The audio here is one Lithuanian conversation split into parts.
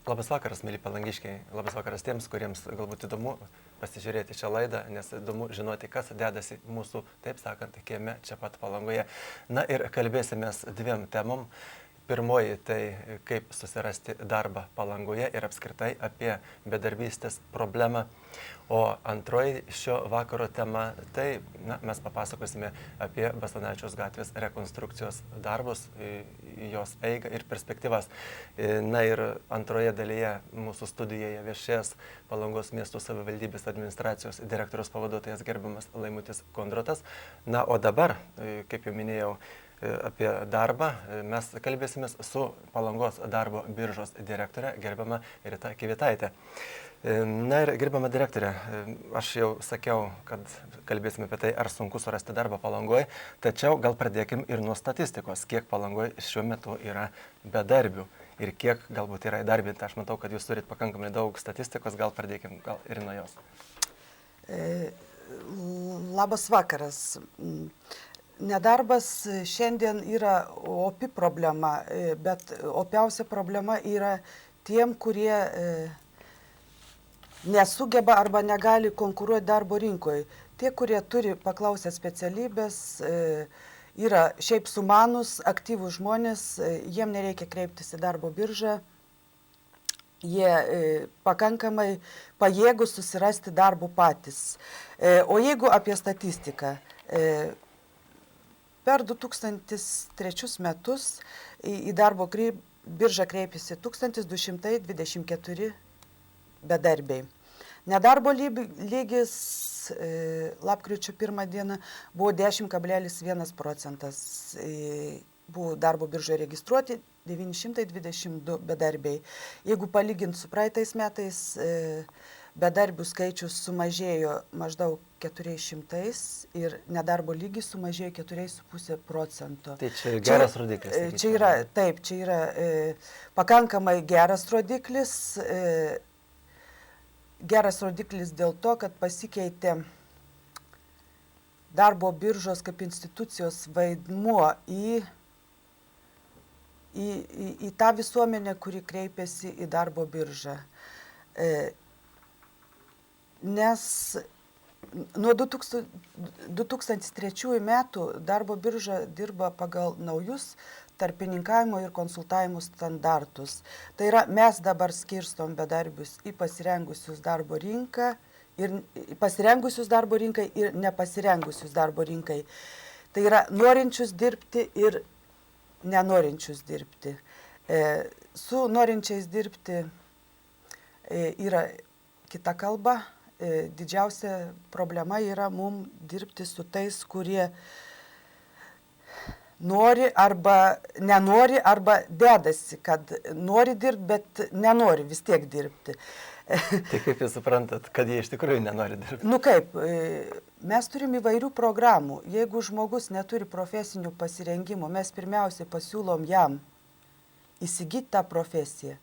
Labas vakaras, mėly palangiškiai. Labas vakaras tiems, kuriems galbūt įdomu pasižiūrėti šią laidą, nes įdomu žinoti, kas dedasi mūsų, taip sakant, kieme čia pat Palangoje. Na ir kalbėsimės dviem temom. Pirmoji tai kaip susirasti darbą Palangoje ir apskritai apie bedarbystės problemą. O antroji šio vakaro tema tai mes papasakosime apie Basanavičiaus gatvės rekonstrukcijos darbus, jos eigą ir perspektyvas. Na ir antroje dalyje mūsų studijoje viešės Palangos miesto savivaldybės administracijos direktoriaus pavaduotojas gerbiamas Laimutis Kondrotas. Na o dabar, kaip jau minėjau, apie darbą mes kalbėsimės su Palangos darbo biržos direktorė gerbiama Rita Kivitaitė. Na ir gerbiama direktorė, aš jau sakiau, kad kalbėsime apie tai, ar sunku surasti darbą Palangoje, tačiau gal pradėkim ir nuo statistikos, kiek Palangoje šiuo metu yra bedarbių ir kiek galbūt yra įdarbinta. Aš matau, kad jūs turit pakankamai daug statistikos, gal pradėkim ir nuo jos. Labas vakaras. Nedarbas šiandien yra opi problema, bet opiausia problema yra tiem, kurie nesugeba arba negali konkuruoti darbo rinkoje. Tie, kurie turi paklausę specialybės, yra šiaip sumanus, aktyvūs žmonės, jiem nereikia kreiptis į darbo biržą, jie pakankamai pajėgus susirasti darbų patys. O jeigu apie statistiką, per 2003 metus į darbo biržą kreipėsi 1224 bedarbiai. Nedarbo lygis lapkričio 1 dieną buvo 10,1 procentas. Buvo darbo biržoje registruoti 922 bedarbiai. Jeigu palyginti su praeitais metais, bedarbių skaičius sumažėjo maždaug 400 ir nedarbo lygis sumažėjo 4,5 procento. Tai čia geras rodiklis. Čia yra, taip, čia yra pakankamai geras rodiklis. Geras rodiklis dėl to, kad pasikeitė darbo biržos kaip institucijos vaidmuo į tą visuomenę, kuri kreipiasi į darbo biržą. Nes nuo 2003 metų darbo birža dirba pagal naujus tarpininkavimo ir konsultavimo standartus. Tai yra, mes dabar skirstom bedarbius į pasirengusius darbo rinkai ir nepasirengusius darbo rinkai. Tai yra, norinčius dirbti ir nenorinčius dirbti. Su norinčiais dirbti yra kita kalba. Didžiausia problema yra mums dirbti su tais, kurie nori arba nenori, arba dedasi, kad nori dirbti, bet nenori vis tiek dirbti. Tai kaip jūs suprantat, kad jie iš tikrųjų nenori dirbti? Nu kaip, mes turim įvairių programų. Jeigu žmogus neturi profesinių pasirengimų, mes pirmiausiai pasiūlom jam įsigyti tą profesiją.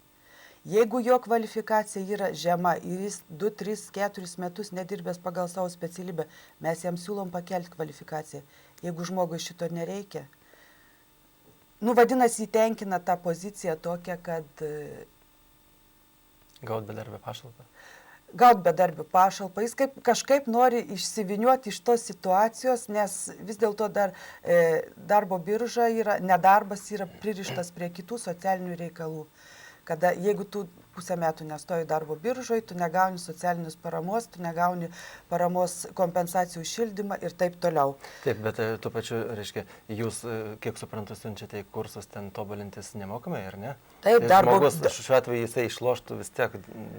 Jeigu jo kvalifikacija yra žema ir jis 2, 3, 4 metus nedirbęs pagal savo specialybę, mes jam siūlom pakelti kvalifikaciją. Jeigu žmogui šito nereikia, vadinasi, įtenkina tą poziciją tokią, kad Gaut bedarbio pašalpą. Gaut bedarbio pašalpą. Jis kažkaip nori išsiviniuoti iš tos situacijos, nes vis dėlto darbo birža yra, nedarbas yra pririštas prie kitų socialinių reikalų. Kada jeigu tu pusę metų nestoji darbo biržoje, tu negauni socialinės paramos, tu negauni paramos kompensacijų šildymą ir taip toliau. Taip, bet tuo pačiu, reiškia, jūs, kiek suprantu, siunčiate į kursus ten tobulintis nemokamai, ar ne? Taip, žmogus šiuo atveju jisai išloštų vis tiek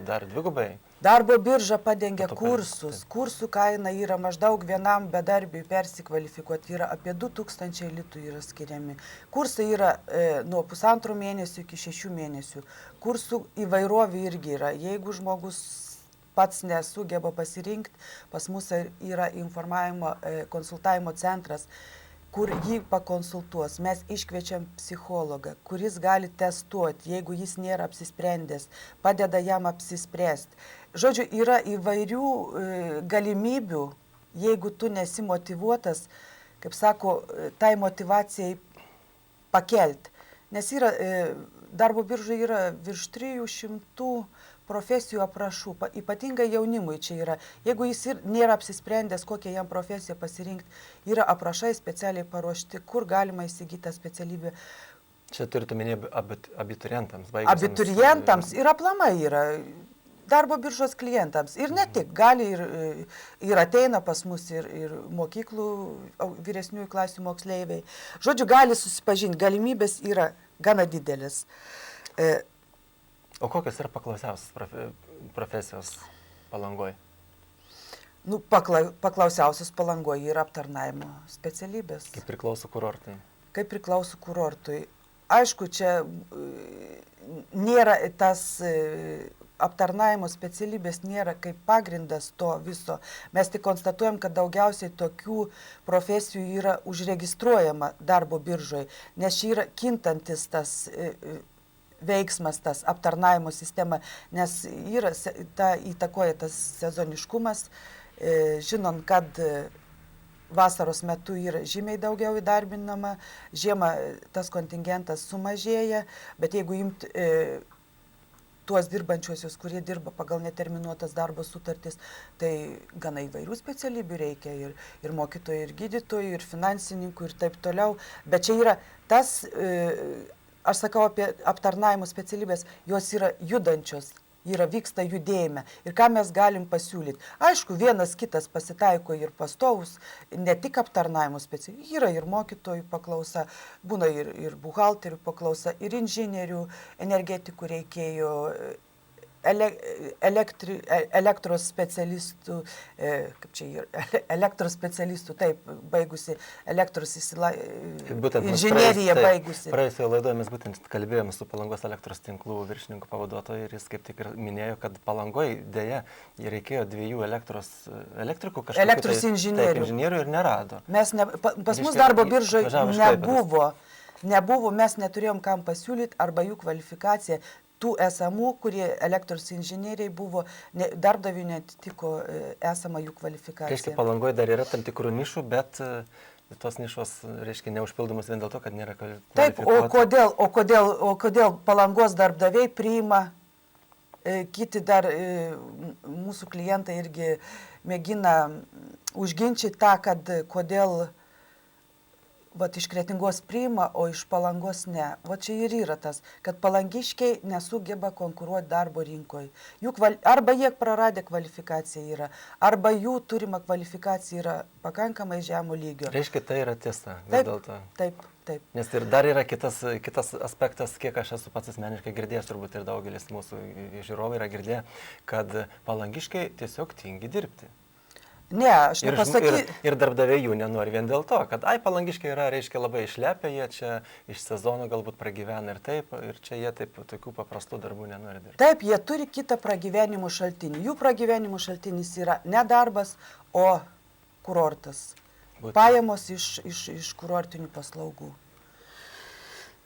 dar dvigubai. Darbo birža padengia kursus. Kursų kaina yra maždaug vienam bedarbiui persikvalifikuoti, yra apie 2000 litų yra skiriami. Kursai yra nuo 1,5 mėnesių iki 6 mėnesių. Kursų įvairovė irgi yra. Jeigu žmogus pats nesugeba pasirinkti, pas mus yra informavimo konsultavimo centras, kur jį pakonsultuos. Mes iškviečiam psichologą, kuris gali testuoti, jeigu jis nėra apsisprendęs, padeda jam apsispręsti. Žodžiu, yra įvairių galimybių, jeigu tu nesi motyvuotas, kaip sako, tai motyvacijai pakelti. Nes yra darbo biržoje yra virš 300 profesijų aprašų, ypatingai jaunimui čia yra. Jeigu jis nėra apsisprendęs, kokią jam profesiją pasirinkti, yra aprašai specialiai paruošti, kur galima įsigyti tą specialybę. Čia turite minėti abiturientams. Abiturientams ir aplamai yra darbo biržos klientams. Ir ne tik, gali ir ateina pas mus ir mokyklų vyresniųjų klasių moksleiviai. Žodžiu, gali susipažinti, galimybės yra gana didelis. O kokios yra paklausiausios profesijos Palangoje? Nu, paklausiausios Palangoje yra aptarnavimo specialybės. Kaip priklauso kurortui? Kaip priklauso kurortui. Aišku, čia nėra tas aptarnavimo specialybės nėra kaip pagrindas to viso. Mes tik konstatuojam, kad daugiausiai tokių profesijų yra užregistruojama darbo biržoje, nes čia yra kintantis tas veiksmas, tas aptarnavimo sistema, nes įtakoja tas sezoniškumas, žinant, kad vasaros metu yra žymiai daugiau įdarbinama, žiemą tas kontingentas sumažėja, bet jeigu imti tuos dirbančiuosius, kurie dirba pagal neterminuotas darbo sutartis, tai gana įvairių specialybių reikia ir mokytojų, ir gydytojų, ir finansininkų, ir taip toliau. Bet čia yra tas, aš sakau apie aptarnavimo specialybės, jos yra judančios, vyksta judėjime. Ir ką mes galim pasiūlyti? Aišku, vienas kitas pasitaiko ir pastovus, ne tik aptarnavimo specialybės, yra ir mokytojų paklausa, būna ir buhalterių paklausa, ir inžinierių, energetikų reikėjo, elektros specialistų, elektros specialistų, taip, baigusi elektros inžineriją baigusi. Praėjusioje laidoje mes būtent kalbėjome su Palangos elektros tinklų viršininku pavaduotoju ir jis kaip tik ir minėjo, kad Palangoje dėja reikėjo 2 elektrikų kažkokių. Elektros inžinierių ir nerado. Pas mus darbo biržoje nebuvo, mes neturėjom kam pasiūlyti arba jų kvalifikaciją. Tų esamų, kurie elektros inžinieriai buvo, darbdavių netitiko esamą jų kvalifikaciją. Reiškia, Palangoje dar yra tam tikrų nišų, bet tos nišos, reiškia, neužpildomas vien dėl to, kad nėra kvalifikuotų. Taip, o kodėl Palangos darbdaviai priima, kiti dar mūsų klientai irgi mėgina užginčyti tą, kad kodėl iš Kretingos priima, o iš Palangos ne. Čia ir yra tas, kad palangiškiai nesugeba konkuruoti darbo rinkoje. Arba jie praradę kvalifikaciją yra, arba jų turima kvalifikacija yra pakankamai žemo lygio. Reiškia, tai yra tiesa. Taip. Nes ir dar yra kitas aspektas, kiek aš esu pats asmeniškai girdėjęs, turbūt ir daugelis mūsų žiūrovai yra girdėję, kad palangiškiai tiesiog tingi dirbti. Ne, aš nepasakysiu. Ir darbdaviai jų nenori vien dėl to, kad palangiškiai yra, reiškia, labai išlepę, jie čia iš sezono galbūt pragyvena ir taip, ir čia jie taip tokių paprastų darbų nenori dirbti. Taip, jie turi kitą pragyvenimo šaltinį. Jų pragyvenimo šaltinis yra ne darbas, o kurortas. Pajamos iš kurortinių paslaugų.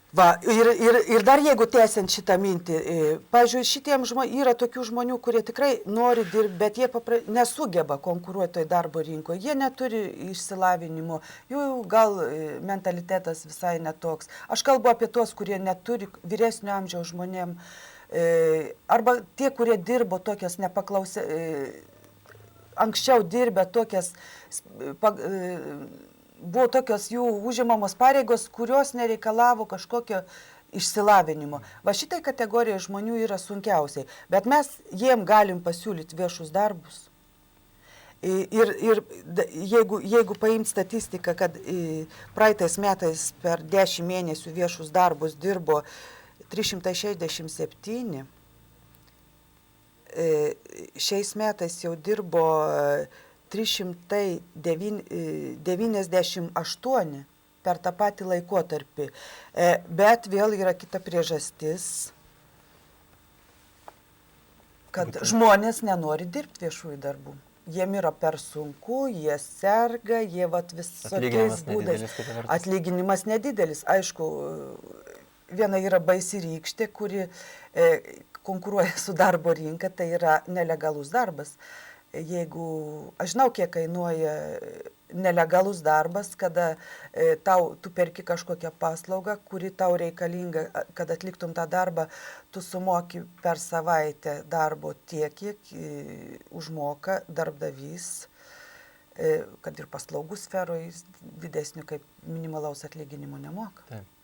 Ir dar jeigu tęsiant šitą mintį, pavyzdžiui, šitiems yra tokių žmonių, kurie tikrai nori dirbti, bet jie nesugeba konkuruoti toj darbo rinkoje, jie neturi išsilavinimo, jų gal mentalitetas visai netoks. Aš kalbu apie tuos, kurie neturi vyresnio amžiaus žmonėm, arba tie, kurie dirbo tokias nepaklausę, anksčiau dirbę tokias buvo tokios jų užimamos pareigos, kurios nereikalavo kažkokio išsilavinimo. Šitai kategorijai žmonių yra sunkiausiai, bet mes jiem galim pasiūlyti viešus darbus. Ir jeigu paimt statistiką, kad praeitais metais per 10 mėnesių viešus darbus dirbo 367, šiais metais jau dirbo 398 per tą patį laikotarpį. Bet vėl yra kita priežastis, kad žmonės nenori dirbti viešųjų darbų. Jiem yra per sunku, jie serga, jie visokiais būdais. Atlyginimas nedidelis. Aišku, viena yra baisi rykštė, kuri konkuruoja su darbo rinka, tai yra nelegalus darbas. Jeigu, aš žinau, kiek kainuoja nelegalus darbas, kada tu perki kažkokią paslaugą, kuri tau reikalinga, kad atliktum tą darbą, tu sumoki per savaitę darbo tiek, kiek užmoka darbdavys, kad ir paslaugų sferoje didesnių kaip minimalaus atlyginimo nemoka. Taip.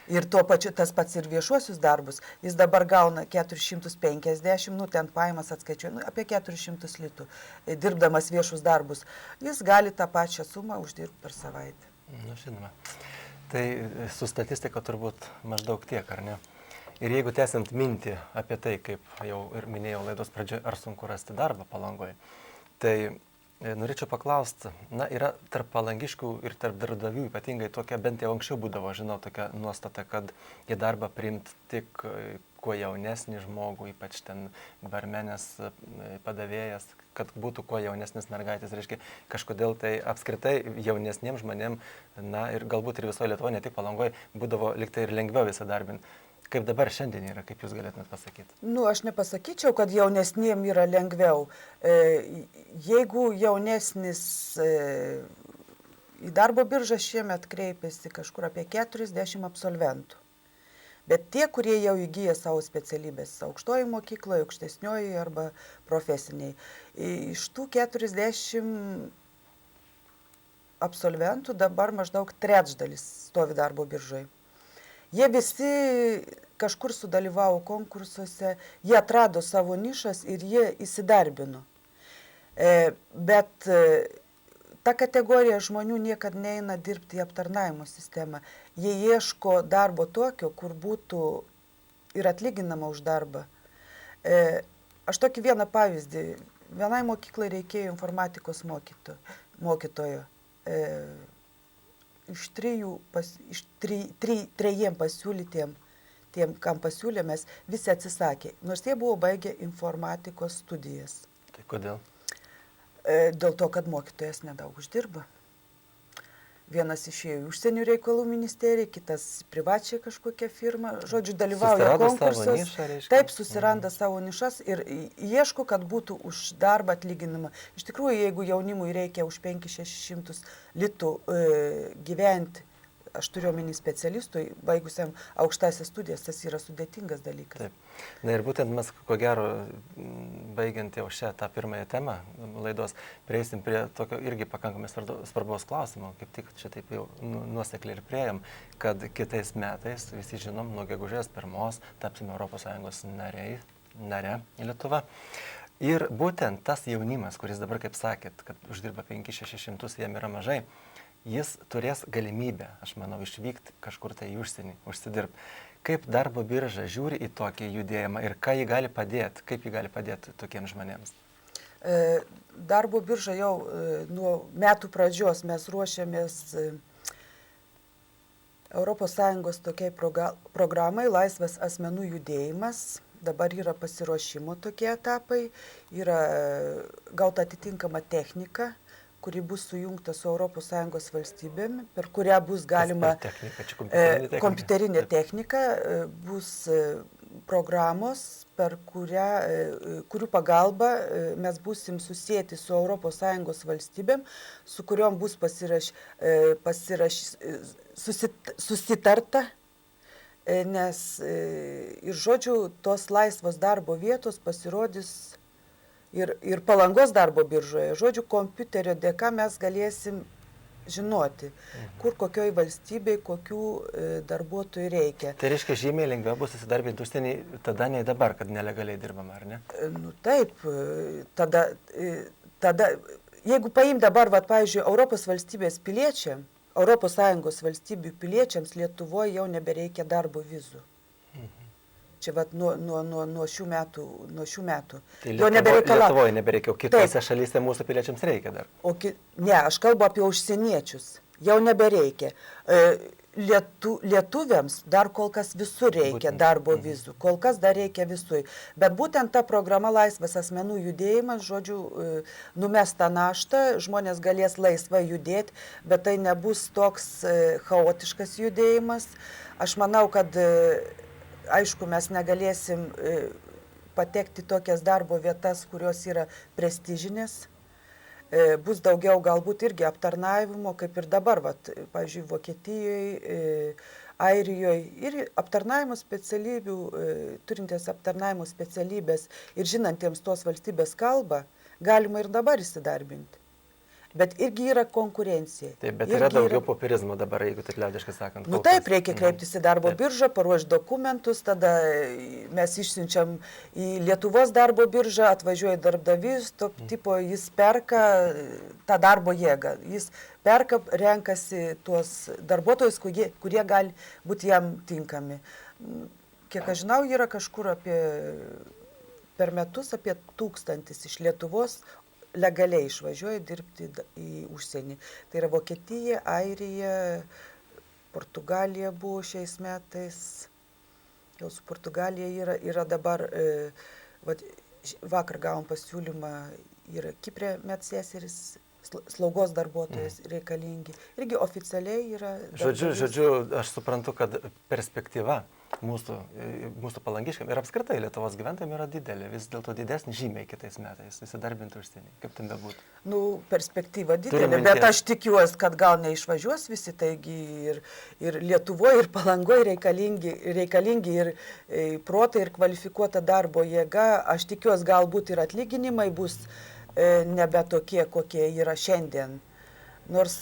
Ir tuo pačiu tas pats ir viešuosius darbus. Jis dabar gauna 450, ten pajamas atskaičiuoja, apie 400 litų. Dirbdamas viešus darbus, jis gali tą pačią sumą uždirbti per savaitę. Žinoma. Tai su statistika turbūt maždaug tiek, ar ne? Ir jeigu tęsiant mintį apie tai, kaip jau ir minėjau laidos pradžioje, ar sunku rasti darbą Palangoje, tai norėčiau paklausti, yra tarp palangiškių ir tarp darbdavių ypatingai tokia, bent jau anksčiau būdavo, žinau, tokia nuostata, kad į darbą priimti tik kuo jaunesnį žmogų, ypač ten barmenės padavėjas, kad būtų kuo jaunesnis mergaitės, reiškia, kažkodėl tai apskritai jaunesniems žmonėms, ir galbūt ir visoje Lietuvoje, ne tik Palangoje, būdavo liktai ir lengviau įsidarbinti. Kaip dabar šiandien yra, kaip jūs galėtumėt pasakyti? Aš nepasakyčiau, kad jaunesniem yra lengviau. Jeigu jaunesnis į darbo biržą šiemet kreipėsi kažkur apie 40 absolventų. Bet tie, kurie jau įgyja savo specialybės aukštoji mokykloje, aukštesnioji arba profesiniai, iš tų 40 absolventų dabar maždaug trečdalis stovi darbo biržoje. Jie visi kažkur sudalyvavo konkursuose, jie atrado savo nišas ir jie įsidarbino. Bet ta kategorija žmonių niekad neina dirbti į aptarnavimo sistemą. Jie ieško darbo tokio, kur būtų ir atlyginama už darbą. Aš tokį vieną pavyzdį. Vienai mokyklai reikėjo informatikos mokytojo. Iš trejiem pasiūlytiem, tiem, kam pasiūlėmės, visi atsisakė, nors jie buvo baigę informatikos studijas. Tai kodėl? Dėl to, kad mokytojas nedaug uždirba. Vienas išėjo į užsienio reikalų ministeriją, kitas privačią kažkokią firmą, žodžiu, dalyvauja konkursuose. Taip, susiranda savo nišas ir ieško, kad būtų už darbą atlyginama. Iš tikrųjų, jeigu jaunimui reikia už 500-600 litų gyventi, aš turiu omeny specialistui, baigusiam aukštąsias studijas, tas yra sudėtingas dalykas. Taip. Ir būtent mes, ko gero, baigiant jau tą pirmąją temą laidos, prieisim prie tokio irgi pakankamai svarbaus klausimo, kaip tik čia taip jau nuosekliai ir priejom, kad kitais metais, visi žinom, nuo gegužės 1 tapsime ES nare Lietuva. Ir būtent tas jaunimas, kuris dabar, kaip sakėt, kad uždirba 500-600, jam yra mažai, jis turės galimybę, aš manau, išvykti kažkur tai į užsienį, užsidirbti. Kaip darbo birža žiūri į tokį judėjimą ir ką jį gali padėti, kaip jį gali padėti tokiems žmonėms? Darbo birža jau nuo metų pradžios mes ruošiamės ES tokiai programai Laisvas asmenų judėjimas. Dabar yra pasiruošimo tokie etapai, yra gauta atitinkama technika, kuri bus sujungta su ES valstybėm, per kurią bus galima kompiuterinė technika, bus programos, per kurių pagalba mes būsim susijęti su ES valstybėm, su kuriuom bus susitarta, nes ir žodžiu, tos laisvos darbo vietos pasirodys ir Palangos darbo biržoje. Žodžiu, kompiuterio dėka mes galėsim žinoti, kur kokioj valstybėje, kokių darbuotojų reikia. Tai reiškia, žymiai lengviau bus įsidarbinti užsienį tada nei dabar, kad nelegaliai dirbama, ar ne? Taip, tada jeigu paim dabar, pavyzdžiui, Europos valstybės piliečiam, ES valstybių piliečiams Lietuvoje jau nebereikia darbo vizų. Čia nuo šių metų. Tai Lietuvoje nebereikia, o kitose šalyse mūsų piliečiams reikia dar. Ne, aš kalbu apie užsieniečius. Jau nebereikia. Lietuviams dar kol kas visur reikia darbo vizų. Kol kas dar reikia visui. Bet būtent ta programa Laisvas asmenų judėjimas, žodžiu, numes tą naštą, žmonės galės laisvai judėti, bet tai nebus toks chaotiškas judėjimas. Aš manau, kad aišku, mes negalėsim patekti tokias darbo vietas, kurios yra prestižinės. bus daugiau galbūt irgi aptarnavimo, kaip ir dabar, vat, pavyzdžiui, Vokietijoje, Airijoje ir aptarnavimo specialybių, turintys aptarnavimo specialybės ir žinantiems tos valstybės kalbą, galima ir dabar įsidarbinti. Bet irgi yra konkurencija. Taip, bet yra daugiau popierizmo dabar, jeigu taip liaudiškai sakant. Nu taip, reikia kreiptis į darbo biržą, paruošti dokumentus, tada mes išsiunčiam į Lietuvos darbo biržą, atvažiuoja darbdavys, tipo jis perka tą darbo jėgą, jis perka, renkasi tuos darbuotojus, kurie gali būti jam tinkami. Kiek aš žinau, yra kažkur per metus apie 1000 iš Lietuvos legaliai išvažiuoja dirbti į užsienį. Tai yra Vokietija, Airija, Portugalija buvo šiais metais, jau su Portugalija yra dabar, vakar gavom pasiūlymą, yra Kiprė medseseris, slaugos darbuotojas reikalingi. Irgi oficialiai yra... Žodžiu, aš suprantu, kad perspektyva mūsų palangiškiam ir apskritai Lietuvos gyventojams yra didelė, vis dėlto didesnė žymiai kitais metais įsidarbinti užsienį. Kaip ten bebūtų? Nu, perspektyva didelė, bet aš tikiuosi, kad gal neišvažiuos visi, taigi ir Lietuvoje, ir Palangoje reikalingi ir protai, ir kvalifikuota darbo jėga. Aš tikiuosi, galbūt ir atlyginimai bus nebe tokie, kokie yra šiandien. Nors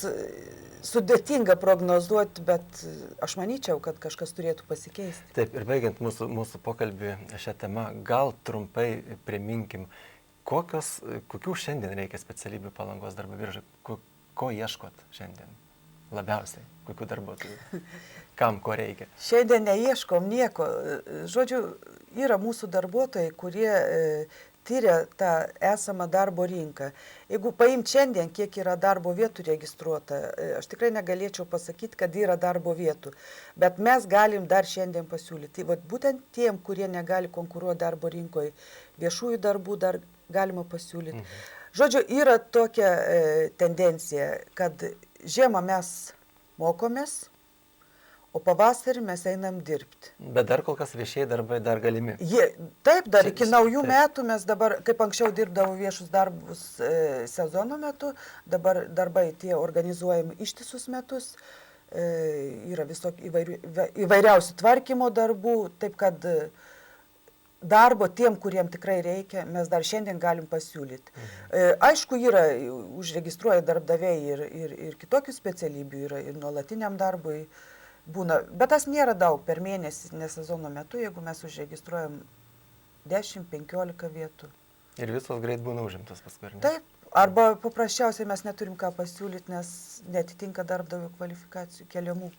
sudėtinga prognozuoti, bet aš manyčiau, kad kažkas turėtų pasikeisti. Taip, ir baigiant mūsų pokalbį šią temą, gal trumpai priminkim, kokių šiandien reikia specialybių Palangos darbo biržai, ko ieškot šiandien labiausiai, kokių darbuotojų, kam ko reikia? Šiandien neieškom nieko. Žodžiu, yra mūsų darbuotojai, kurie tyria tą esamą darbo rinką. Jeigu paimt šiandien, kiek yra darbo vietų registruota, aš tikrai negalėčiau pasakyti, kad yra darbo vietų, bet mes galim dar šiandien pasiūlyti. Vat būtent tiem, kurie negali konkuruoti darbo rinkoje, viešųjų darbų dar galima pasiūlyti. Žodžiu, yra tokia tendencija, kad žiemą mes mokomės, o pavasarį mes einam dirbti. Bet dar kol kas viešieji darbai dar galimi. Taip, dar iki naujų metų mes dabar, kaip anksčiau dirbdavo viešus darbus sezono metu, dabar darbai tie organizuojami ištisus metus, yra įvairiausių tvarkymo darbų, taip kad darbo tiem, kuriem tikrai reikia, mes dar šiandien galim pasiūlyti. Aišku, yra, užregistruoja darbdaviai ir kitokių specialybių, yra ir nuolatiniam darbui, būna, bet tas nėra daug per mėnesį, ne sezono metu, jeigu mes užregistruojam 10-15 vietų. Ir visos greit būna užimtos paskui, ne? Taip, arba paprasčiausiai mes neturim ką pasiūlyti, nes netitinka darbdavio keliamų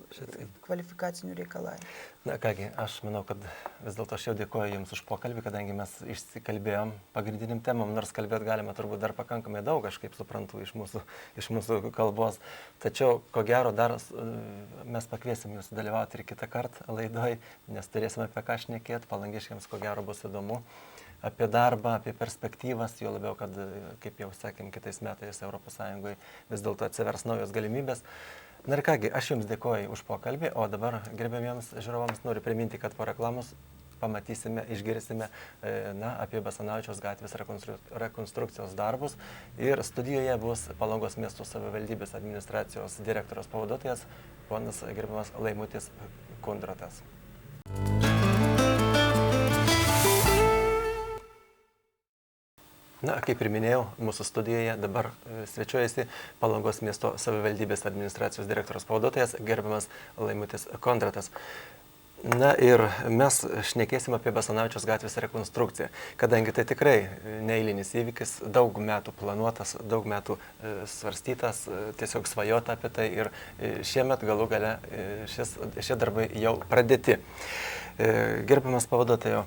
kvalifikacinių reikalavimų. Na kągi, aš manau, kad vis dėlto aš jau dėkoju Jums už pokalbį, kadangi mes išsikalbėjom pagrindiniam temam, nors kalbėti galima turbūt dar pakankamai daug, aš kaip suprantu, iš mūsų kalbos. Tačiau, ko gero, dar mes pakviesim Jūs dalyvauti ir kitą kartą laidoj, nes turėsime apie ką šnekėti, palangiškiams ko gero bus įdomu. Apie darbą, apie perspektyvas, jo labiau, kad, kaip jau sakėm, kitais metais ES vis dėlto atsivers naujos galimybės. Na ir kągi, aš Jums dėkoju už pokalbį, o dabar gerbėmiems žiūrovams noriu priminti, kad po reklamos pamatysime, išgirsime apie Basanavičiaus gatvės rekonstrukcijos darbus ir studijoje bus Palangos miesto savivaldybės administracijos direktoriaus pavaduotojas, ponas gerbiamas Laimutis Kondratas. Na, kaip ir minėjau, mūsų studijoje dabar svečiuojasi Palangos miesto savivaldybės administracijos direktoriaus pavaduotojas, gerbiamas Laimutis Kondratas. Na ir mes šnekėsim apie Basanavičiaus gatvės rekonstrukciją, kadangi tai tikrai neeilinis įvykis, daug metų planuotas, daug metų svarstytas, tiesiog svajota apie tai ir šiemet galų gale šie darbai jau pradėti. Gerbiamas pavaduotojo,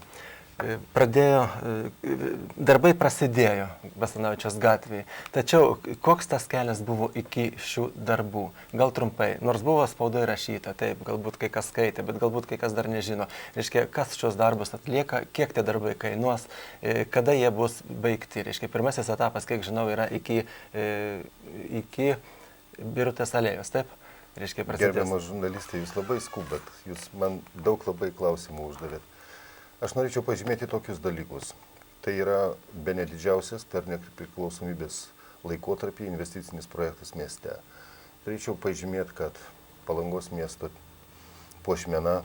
darbai prasidėjo Basanavičiaus gatvėje, tačiau koks tas kelias buvo iki šių darbų? Gal trumpai, nors buvo spaudoje rašyta, taip, galbūt kai kas skaitė, bet galbūt kai kas dar nežino. Reiškia, kas šios darbus atlieka, kiek tie darbai kainuos, kada jie bus baigti. Reiškia, pirmasis etapas, kiek žinau, yra iki Birutės alėjos, taip? Reiškia, prasidės. Gerbiamas žurnalistai, jūs labai skubat, jūs man daug labai klausimų uždavėt. Aš norėčiau pažymėti tokius dalykus. Tai yra bene didžiausias per nepriklausomybės laikotarpį investicinis projektas mieste. Turėčiau pažymėti, kad Palangos miesto puošmena,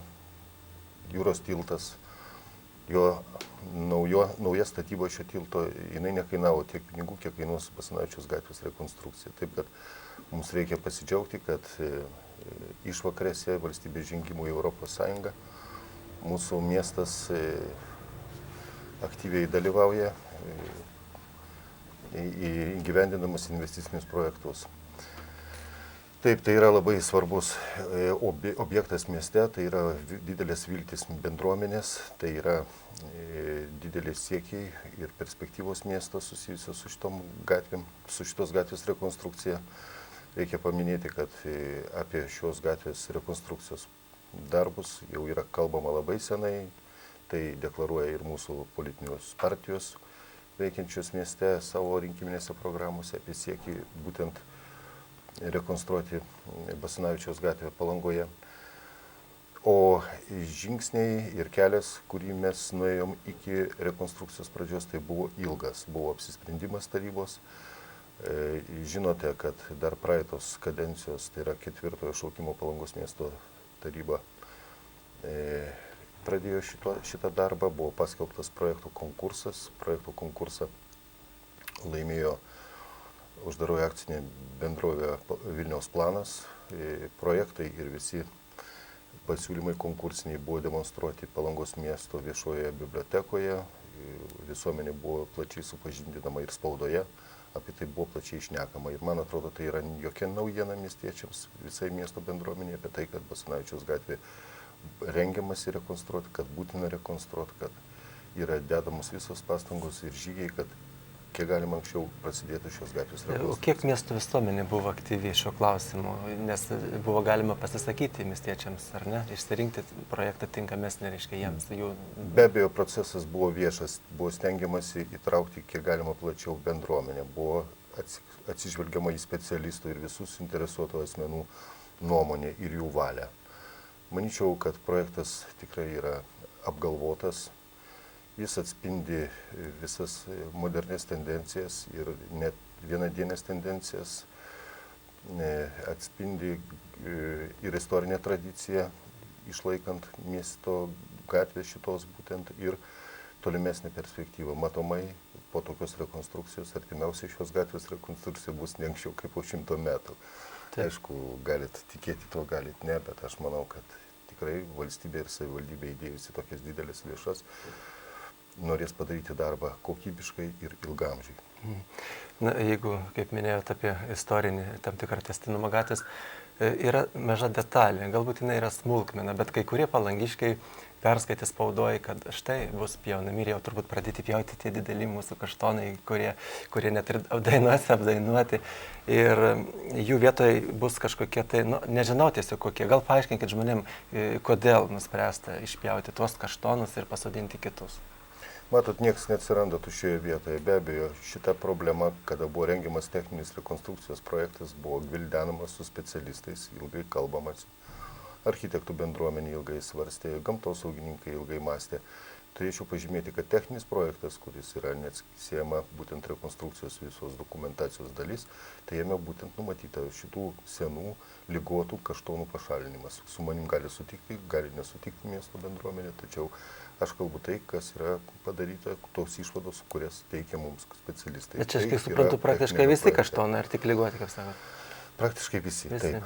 jūros tiltas, jo nauja statyba šio tilto, jinai nekainavo tiek pinigų, kiek kainuos Basanavičiaus gatvės rekonstrukcija. Taip, kad mums reikia pasidžiaugti, kad išvakarėse valstybės žengimų į Europos Sąjungą mūsų miestas aktyviai dalyvauja įgyvendinamas investicinius projektus. Taip, tai yra labai svarbus objektas mieste, tai yra didelės viltis bendruomenės, tai yra didelės siekiai ir perspektyvos miesto susijusios su šitos gatvės rekonstrukcija. Reikia paminėti, kad apie šios gatvės rekonstrukcijos darbus jau yra kalbama labai senai, tai deklaruoja ir mūsų politinios partijos veikiančios mieste savo rinkiminėse programuose apie siekį būtent rekonstruoti Basanavičiaus gatvę Palangoje. O žingsniai ir kelias, kurį mes nuėjom iki rekonstrukcijos pradžios, tai buvo ilgas, buvo apsisprendimas tarybos. Žinote, kad dar praeitos kadencijos, tai yra 4 šaukimo Palangos miesto taryba, pradėjo šitą darbą, buvo paskelbtas projektų konkursas. Projektų konkursą laimėjo uždaroji akcinė bendrovė Vilniaus planas. Projektai ir visi pasiūlymai konkursiniai buvo demonstruoti Palangos miesto viešojoje bibliotekoje. Visuomenė buvo plačiai supažindinama ir spaudoje, apie tai buvo plačiai šnekama. Ir man atrodo, tai yra jokia naujiena miestiečiams, visai miesto bendruomenė apie tai, kad Basanavičiaus gatvė rengiamasi rekonstruoti, kad būtina rekonstruoti, kad yra dedamos visos pastangos ir žygiai, kad kiek galima anksčiau prasidėtų šios gatvės rekonstrukcijos. O kiek miesto visuomenė buvo aktyvi šiuo klausimu, nes buvo galima pasisakyti miestiečiams, ar ne, išsirinkti projektą tinkamesnį, reiškia jiems. Be abejo, procesas buvo viešas, buvo stengiamasi įtraukti kiek galima plačiau bendruomenę, buvo atsižvelgiama į specialistų ir visus interesuotų asmenų nuomonę ir jų valią. Manyčiau, kad projektas tikrai yra apgalvotas. Jis atspindi visas modernės tendencijas ir net vienadienės tendencijas, atspindi ir istorinę tradiciją, išlaikant miesto gatvės šitos būtent ir tolimesnę perspektyvą. Matomai po tokios rekonstrukcijos, artimiausiai šios gatvės rekonstrukcija bus ne anksčiau kaip po 100 metų. Tai aišku, galit tikėti to, galit ne, bet aš manau, kad tikrai valstybė ir savivaldybė įdėjusi tokias didelės lėšas norės padaryti darbą kokybiškai ir ilgamžiai. Na, jeigu, kaip minėjote, apie istorinį tam tikrą testinumą gatvės, yra maža detalė, galbūt jinai yra smulkmena, bet kai kurie palangiškiai perskaitė spaudoje, kad štai bus pjaunami ir jau turbūt pradėti pjauti tie dideli mūsų kaštonai, kurie net ir dainuose apdainuoti. Ir jų vietoje bus kažkokie tai, nežinau tiesiog kokie, gal paaiškinkit žmonėm, kodėl nuspręsta išpjauti tuos kaštonus ir pasodinti kitus. Matot, niekas neatsiranda tuščioje vietoje. Be abejo, šita problema, kada buvo rengiamas techninis rekonstrukcijos projektas, buvo gvildenamas su specialistais, ilgai kalbamas. Architektų bendruomenė ilgai svarstė, gamtosaugininkai ilgai mąstė. Turėčiau pažymėti, kad techninis projektas, kuris yra neatsiejama būtent rekonstrukcijos visos dokumentacijos dalis, tai jame būtent numatyta šitų senų, ligotų kaštonų pašalinimas. Su manim gali sutikti, gali nesutikti miesto bendruomenė, tačiau aš kalbu tai, kas yra padaryta, tos išvados, kurias teikia mums specialistai. Bet čia, aš kaip suprantu, praktiškai visi kaštonai, ar tik ligoti, kaip sakot? Praktiškai visi, taip.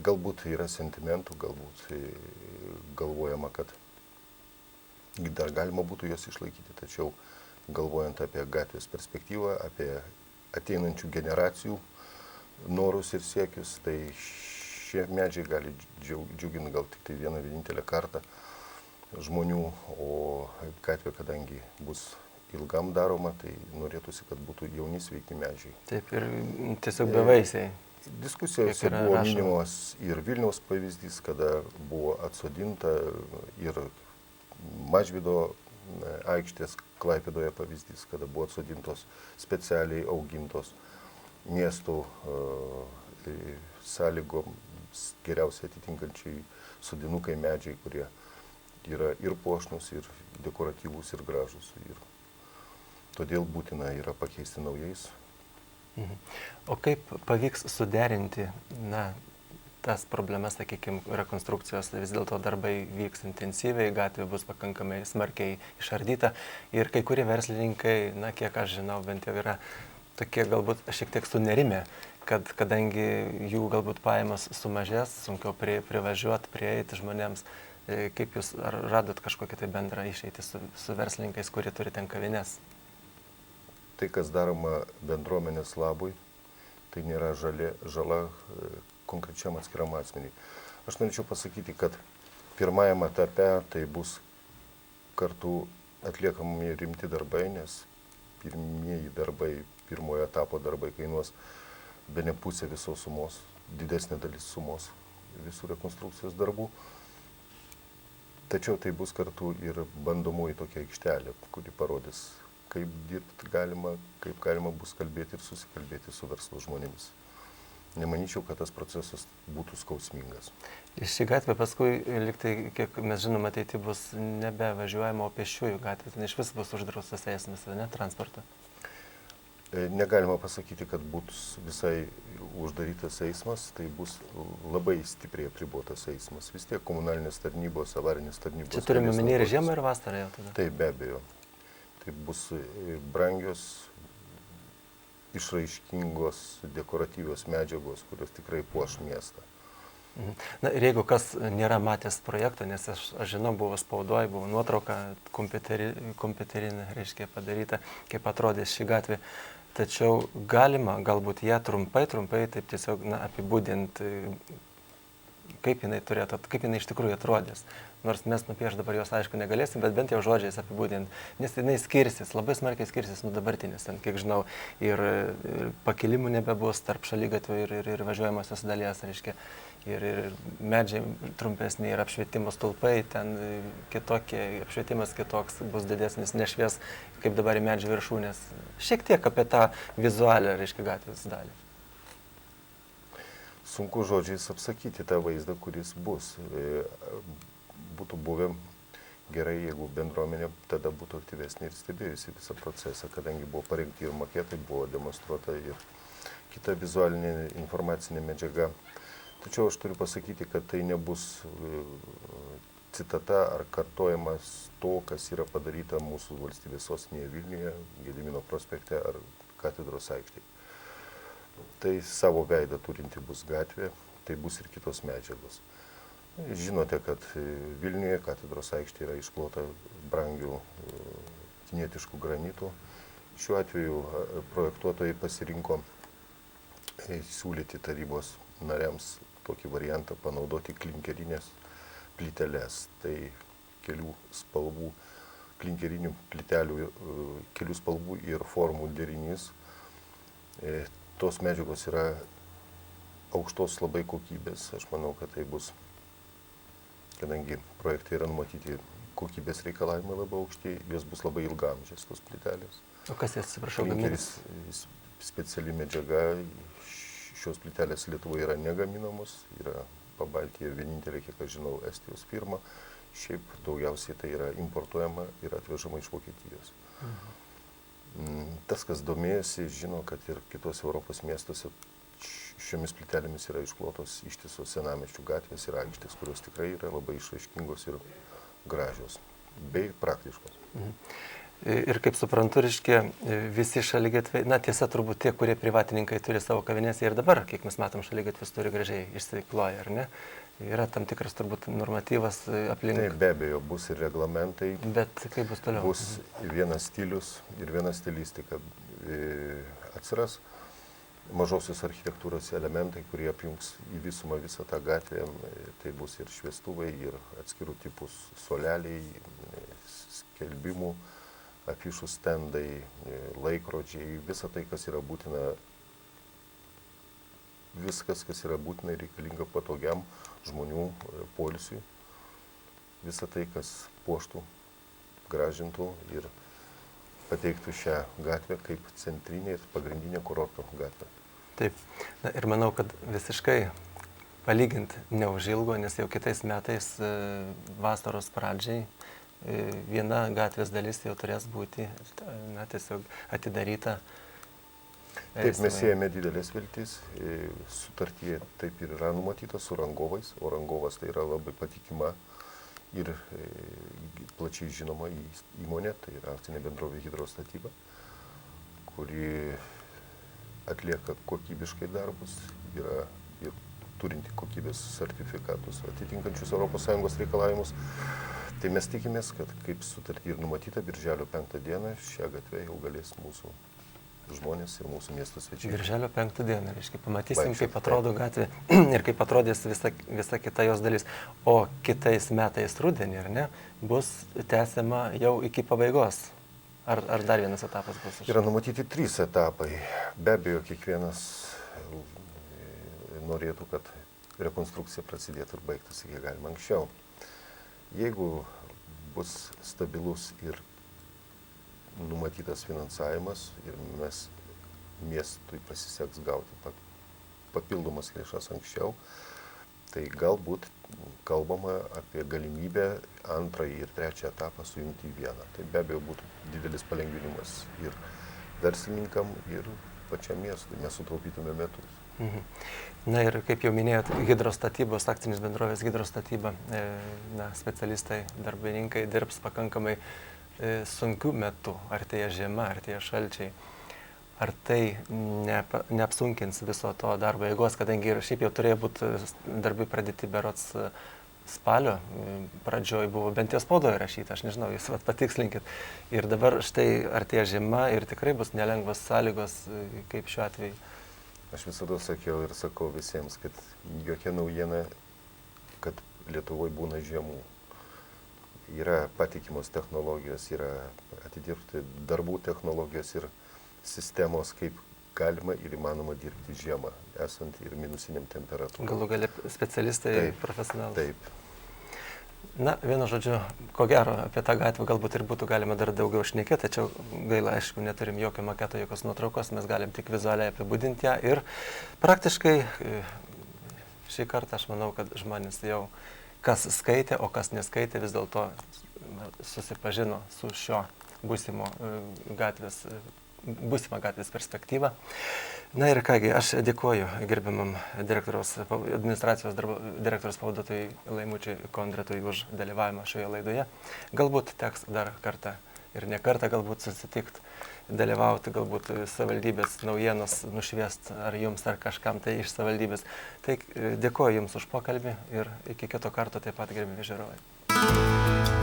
Galbūt yra sentimentų, galbūt galvojama, kad dar galima būtų juos išlaikyti, tačiau galvojant apie gatvės perspektyvą, apie ateinančių generacijų norus ir siekius, tai šie medžiai gali džiuginti gal tik tai vieną vienintelę kartą žmonių, o gatvė, kadangi bus ilgam daroma, tai norėtųsi, kad būtų jauni sveiki medžiai. Taip, ir tiesiog bevaisiai. Diskusijose buvo minimos ir Vilniaus pavyzdys, kada buvo atsodinta, ir Mažvydo aikštės Klaipėdoje pavyzdys, kada buvo atsodintos specialiai augintos miestų sąlygoms geriausiai atitinkančiai sodinukai medžiai, kurie yra ir puošnus, ir dekoratyvūs, ir gražus. Todėl būtina yra pakeisti naujais. O kaip pavyks suderinti, tas problemas, sakykime, rekonstrukcijos, vis dėlto darbai vyks intensyviai, gatvė bus pakankamai smarkiai išardyta ir kai kurie verslininkai, kiek aš žinau, bent jau yra tokie galbūt šiek tiek sunerime, kad kadangi jų galbūt pajamos sumažės, sunkiau privažiuoti, prieiti žmonėms. Kaip jūs radot kažkokią tai bendrą išeitį su verslininkais, kurie turi ten kavines? Tai, kas daroma bendruomenės labui, tai nėra žala konkrečiam atskiram asmeniui. Aš norėčiau pasakyti, kad pirmajam etape tai bus kartu atliekami rimti darbai, nes pirmieji darbai, pirmojo etapo darbai kainuos bene pusę visos sumos, didesnė dalis sumos visų rekonstrukcijos darbų. Tačiau tai bus kartu ir bandomoji tokia aikštelė, kuri parodys, kaip dirbti galima, kaip galima bus kalbėti ir susikalbėti su verslo žmonėmis. Nemanyčiau, kad tas procesas būtų skausmingas. Ši gatvė paskui, liktai, kiek mes žinome, ateity bus nebevažiuojama, o pėsčiųjų gatvė, tai iš vis bus uždraustas eismas, ne, transporto. Negalima pasakyti, kad bus visai uždarytas eismas, tai bus labai stipriai apribotas eismas. Vis tiek komunalinės tarnybos, avarinės tarnybos. Čia turime minėti ir žiemą, ir vasarą jau tada? Taip, be abejo. Tai bus brangios, išraiškingos, dekoratyvios medžiagos, kurios tikrai puoš miestą. Na ir jeigu kas nėra matęs projekto, nes aš žinau, buvo spaudoj, buvo nuotrauka kompiuterinė, reiškia, padaryta, kaip atrodė ši gatvė. Tačiau galima galbūt ją trumpai taip tiesiog apibūdinti, kaip jinai iš tikrųjų atrodys. Nors mes nupiešti dabar jos aišku negalėsim, bet bent jau žodžiais apibūdinti, nes jinai skirsis, labai smarkiai skirsis nuo dabartinės. Ten, kiek žinau, ir pakilimų nebebus tarp šaligatvio ir važiuojamosios dalies, reiškia, ir medžiai trumpesni, ir apšvietimo stulpai, ten kitokie, apšvietimas kitoks bus didesnis, nešvies, kaip dabar į medžių viršūnės. Šiek tiek apie tą vizualią, reiškia, gatvės dalį. Sunku žodžiais apsakyti tą vaizdą, kuris bus. Būtų buvę gerai, jeigu bendruomenė tada būtų aktyvesnė ir stebėjusi visą procesą, kadangi buvo parengti ir maketai, buvo demonstruota ir kita vizualinė informacinė medžiaga. Tačiau aš turiu pasakyti, kad tai nebus citata ar kartojimas to, kas yra padaryta mūsų valstybės sostinėje Vilniuje, Gedimino prospekte ar katedros aikštėje. Tai savo veidą turinti bus gatvė, tai bus ir kitos medžiagos. Žinote, kad Vilniuje katedros aikštė yra išklota brangių kinietiškų granitų. Šiuo atveju projektuotojai pasirinko siūlyti tarybos nariams tokį variantą panaudoti klinkerinės plyteles. Tai kelių spalvų, klinkerinių plytelių, kelių spalvų ir formų derinys. Tos medžiagos yra aukštos labai kokybės. Aš manau, kad tai bus, kadangi projektai yra numatyti kokybės reikalavimai labai aukšti, jos bus labai ilgamžės, tos plytelės. O kas jas, atsiprašau, gaminės? Speciali medžiaga, šios plytelės Lietuvoje yra negaminamos, yra Pabaltyje vienintelė, kiek aš žinau, Estijos firma, šiaip daugiausiai tai yra importuojama ir atvežama iš Vokietijos. Tas, kas domėjosi, žino, kad ir kitos Europos miestuose šiomis plytelėmis yra išklotos ištisos senamiesčių gatvės ir aikštės, kurios tikrai yra labai išraiškingos ir gražios, bei praktiškos. Ir kaip suprantu, reiškia, visi šaligatviai, tiesa, turbūt tie, kurie privatininkai turi savo kavinės, ir dabar, kiek mes matom, šaligatvis turi gražiai išsikloję, ar ne? Yra tam tikras turbūt normatyvas aplink. Taip, be abejo, bus ir reglamentai. Bet kaip bus toliau? Bus vienas stilius ir viena stilistika. Atsiras mažosios architektūros elementai, kurie apjungs į visumą visą tą gatvę. Tai bus ir šviestuvai, ir atskirų tipų suoleliai, skelbimų, afišų stendai, laikrodžiai, visa tai, kas yra būtina, viskas, kas yra būtina ir reikalinga patogiam žmonių poilsiui. Visa tai, kas puoštų, gražintų ir pateiktų šią gatvę kaip centrinė ir pagrindinė kurorto gatvė. Taip. Ir manau, kad visiškai palyginti neužilgo, nes jau kitais metais vasaros pradžiai viena gatvės dalis jau turės būti, na, tiesiog atidaryta. Taip, mes siejame didelės viltis, sutartyje taip ir yra numatyta su rangovais, o rangovas tai yra labai patikima ir plačiai žinoma įmonė, tai yra akcinė bendrovė Hidrostatyba, kuri atlieka kokybiškai darbus, yra ir turinti kokybės sertifikatus atitinkančius ES reikalavimus. Tai mes tikimės, kad kaip sutartį ir numatyta, birželio 5 dieną šią gatvę jau galės mūsų žmonės ir mūsų miesto svečiai. Birželio 5 dieną, reiškia, pamatysim, kaip atrodo gatvė ir kaip atrodys visa kita jos dalis. O kitais metais rudenį, ar ne, bus tęsiama jau iki pabaigos. Ar dar vienas etapas bus? Yra numatyti 3 etapai. Be abejo, kiekvienas norėtų, kad rekonstrukcija prasidėtų ir baigtųsi kiek galima anksčiau. Jeigu bus stabilus ir numatytas finansavimas ir miestui pasiseks gauti papildomas lėšas anksčiau, tai galbūt kalbama apie galimybę 2 ir 3 etapą sujungti į vieną. Tai be abejo būtų didelis palengvinimas ir verslininkam, ir pačiam miestui, mes sutaupytume metus. Na ir kaip jau minėjot, Hidrostatybos, akcinės bendrovės Hidrostatyba, specialistai, darbininkai dirbs pakankamai sunkių metų, artėja žiema, artėja šalčiai. Ar tai neapsunkins viso to darbo eigos, kadangi ir šiaip jau turėjo būti darbai pradėti berods spalio pradžioj, buvo bent jau spaudoje rašyta, aš nežinau, jūs patikslinkit. Ir dabar štai artėja žiema ir tikrai bus nelengvas sąlygos, kaip šiuo atveju. Aš visada sakiau ir sakau visiems, kad jokia naujiena, kad Lietuvoje būna žiemų. Yra patikimos technologijos, yra atidirbti darbų technologijos ir sistemos, kaip galima ir įmanoma dirbti žiemą, esant ir minusiniam temperatūrai. Galų galia specialistai, profesionalai. Taip. Na, vienu žodžiu, ko gero, apie tą gatvę galbūt ir būtų galima dar daugiau šnekėti, tačiau gaila, aišku, neturim jokio maketo, jokios nuotraukos, mes galim tik vizualiai apibūdinti ją ir praktiškai šį kartą aš manau, kad žmonės jau kas skaitė, o kas neskaitė, vis dėlto susipažino su šio būsimo gatvės perspektyva. Na ir kągi, aš dėkuoju gerbiamam administracijos direktoriaus pavaduotojui Laimučiui Kondratui už dalyvavimą šioje laidoje. Galbūt teks dar kartą ir ne kartą galbūt susitikti, dalyvauti, galbūt savivaldybės naujienos nušviest ar jums, ar kažkam tai iš savivaldybės. Tai dėkuoju jums už pokalbį ir iki kito karto taip pat, gerbiami žiūrovai.